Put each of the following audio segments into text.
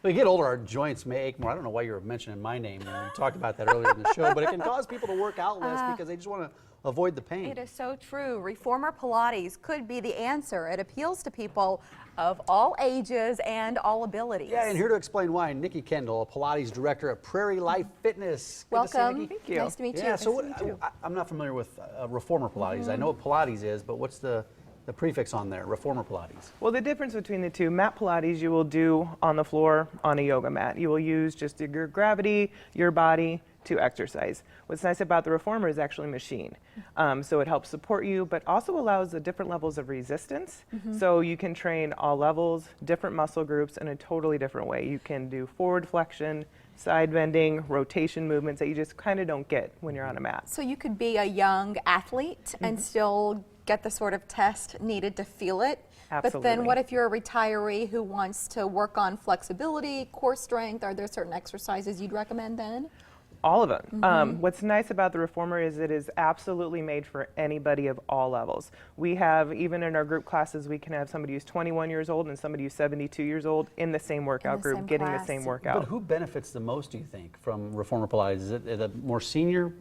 we get older, our joints may ache more. I don't know why you were mentioning my name. We talked about that earlier in the show, but it can cause people to work out less because they just want to avoid the pain. It is so true. Reformer Pilates could be the answer. It appeals to people of all ages and all abilities. Yeah, and here to explain why, Nicole Kendall, a Pilates Director at Prairie Life Fitness. Good Welcome. to see you, Nikki. Thank you. Nice to meet you. Yeah, Nice so to meet you. I'm not familiar with Reformer Pilates. I know what Pilates is, but what's the prefix on there, Reformer Pilates? Well, the difference between the two, mat Pilates you will do on the floor on a yoga mat. You will use just your gravity, your body to exercise. What's nice about the Reformer is actually a machine. So it helps support you, but also allows the different levels of resistance. So you can train all levels, different muscle groups in a totally different way. You can do forward flexion, side bending, rotation movements that you just kind of don't get when you're on a mat. So you could be a young athlete and still get the sort of test needed to feel it. Absolutely. But then what if you're a retiree who wants to work on flexibility, core strength? Are there certain exercises you'd recommend then? All of them. What's nice about the Reformer is it is absolutely made for anybody of all levels. We have, even in our group classes, we can have somebody who's 21 years old and somebody who's 72 years old in the same workout group, same getting class. the same workout. But who benefits the most, do you think, from Reformer Pilates? Is it the more senior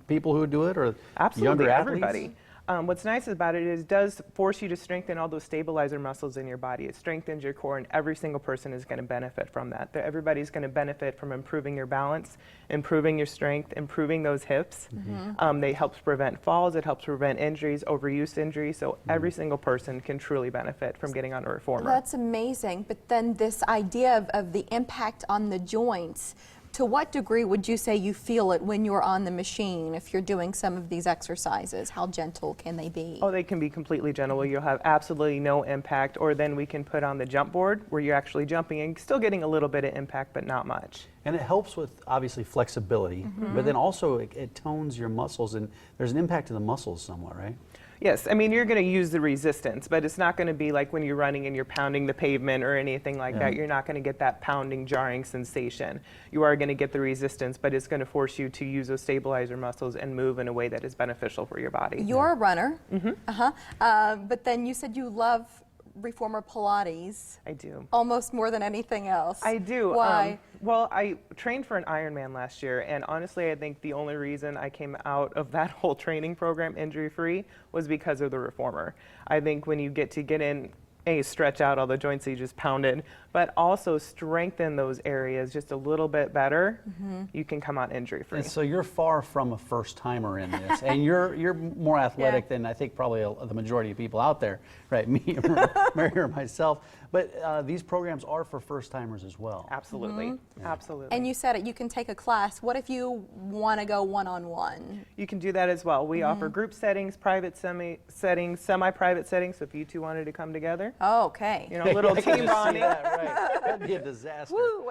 people who do it, or Absolutely, younger athletes? everybody. What's nice about it is it does force you to strengthen all those stabilizer muscles in your body. It strengthens your core, and every single person is going to benefit from that. Everybody's going to benefit from improving your balance, improving your strength, improving those hips. They help prevent falls. It helps prevent injuries, overuse injuries. So every single person can truly benefit from getting on a Reformer. That's amazing. But then this idea of the impact on the joints, to what degree would you say you feel it when you're on the machine if you're doing some of these exercises? How gentle can they be? Oh, they can be completely gentle. You'll have absolutely no impact. Or then we can put on the jump board where you're actually jumping and still getting a little bit of impact, but not much. And it helps with, obviously, flexibility, but then also it tones your muscles, and there's an impact to the muscles somewhat, right? Yes, I mean, you're going to use the resistance, but it's not going to be like when you're running and you're pounding the pavement or anything like that. You're not going to get that pounding, jarring sensation. You are going to get the resistance, but it's going to force you to use those stabilizer muscles and move in a way that is beneficial for your body. You're a runner, but then you said you love Reformer Pilates. I do. Almost more than anything else. I do. Why? Well, I trained for an Ironman last year, and honestly, I think the only reason I came out of that whole training program injury-free was because of the Reformer. I think when you get in, stretch out all the joints that you just pounded, but also strengthen those areas just a little bit better, you can come out injury-free. And so you're far from a first-timer in this, and you're more athletic than I think probably the majority of people out there, right? Me, Mary, or myself. But these programs are for first-timers as well. Absolutely, absolutely. And you said it, you can take a class. What if you want to go one-on-one? You can do that as well. We offer group settings, private settings, semi-private settings. So if you two wanted to come together, Oh, okay. you know, a little I can team just see bonding. that, right? That'd be a disaster. Woo!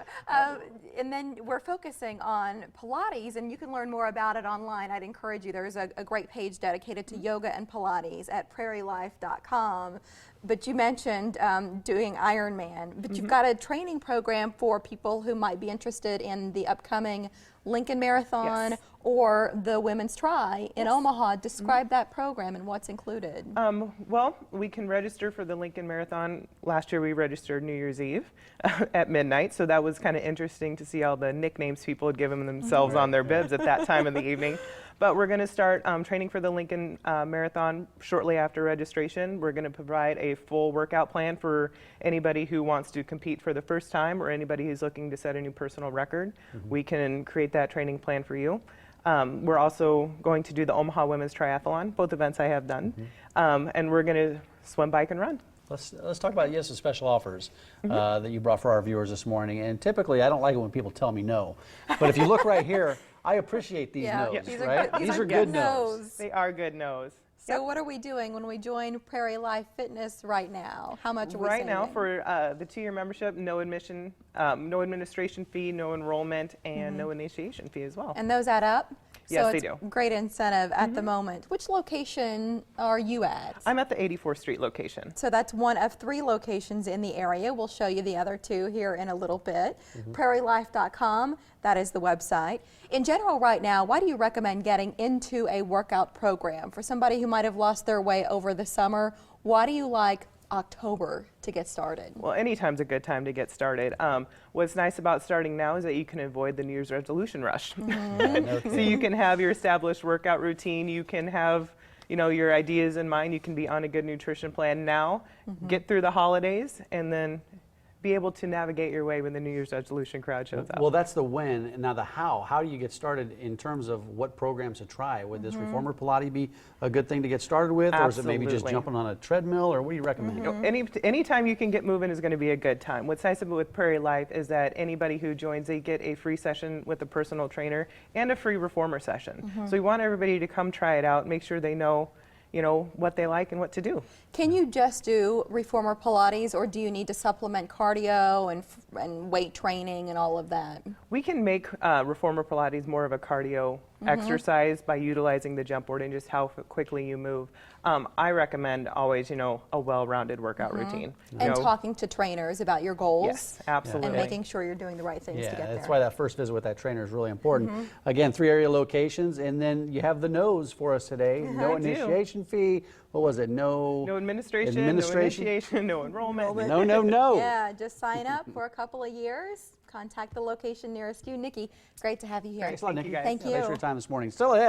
And then we're focusing on Pilates, and you can learn more about it online. I'd encourage you. There's a great page dedicated to yoga and Pilates at prairielife.com. But you mentioned doing Ironman, but you've got a training program for people who might be interested in the upcoming Lincoln Marathon or the Women's Tri in Omaha. Describe that program and what's included. Well, we can register for the Lincoln Marathon. Last year we registered New Year's Eve at midnight, so that was kind of interesting to see all the nicknames people had given themselves on their bibs at that time of the evening. But we're going to start training for the Lincoln Marathon shortly after registration. We're going to provide a full workout plan for anybody who wants to compete for the first time or anybody who's looking to set a new personal record. We can create that training plan for you. We're also going to do the Omaha Women's Triathlon, both events I have done. And we're going to swim, bike, and run. Let's talk about, the special offers that you brought for our viewers this morning. And typically, I don't like it when people tell me no. But if you look right here, I appreciate these no's, right? These are good good no's. no's. They are good no's. So what are we doing when we join Prairie Life Fitness right now? How much are we saving? Right now, for the 2-year membership, no admission, no administration fee, no enrollment, and no initiation fee as well. And those add up? Yes, so they it's do. Great incentive at the moment. Which location are you at? I'm at the 84th Street location. So that's one of 3 locations in the area. We'll show you the other 2 here in a little bit. PrairieLife.com, that is the website. In general right now, why do you recommend getting into a workout program? For somebody who might have lost their way over the summer, why do you like October to get started? Well, anytime's a good time to get started. What's nice about starting now is that you can avoid the New Year's resolution rush. So you can have your established workout routine, you can have your ideas in mind, you can be on a good nutrition plan now, get through the holidays, and then be able to navigate your way when the New Year's resolution crowd shows up. Well, that's the when, and now the how. How do you get started in terms of what programs to try? Would this Reformer Pilates be a good thing to get started with, or is it maybe just Absolutely. jumping on a treadmill, or what do you recommend? Any time you can get moving is going to be a good time. What's nice about with Prairie Life is that anybody who joins, they get a free session with a personal trainer and a free Reformer session. So we want everybody to come try it out, make sure they know what they like and what to do. Can you just do Reformer Pilates, or do you need to supplement cardio and weight training and all of that? We can make Reformer Pilates more of a cardio exercise by utilizing the jump board and just how quickly you move. I recommend always, a well-rounded workout routine. And talking to trainers about your goals. Yes, absolutely. And making sure you're doing the right things to get there. That's why that first visit with that trainer is really important. Again, 3 area locations, and then you have the no's for us today. No I do. initiation fee. What was it? No administration, no initiation, no enrollment. No. Yeah, just sign up for a couple of years. Contact the location nearest you. Nikki, great to have you here. Thanks a lot, Nikki. you, guys. Thank you. Thanks for your time this morning. Still ahead.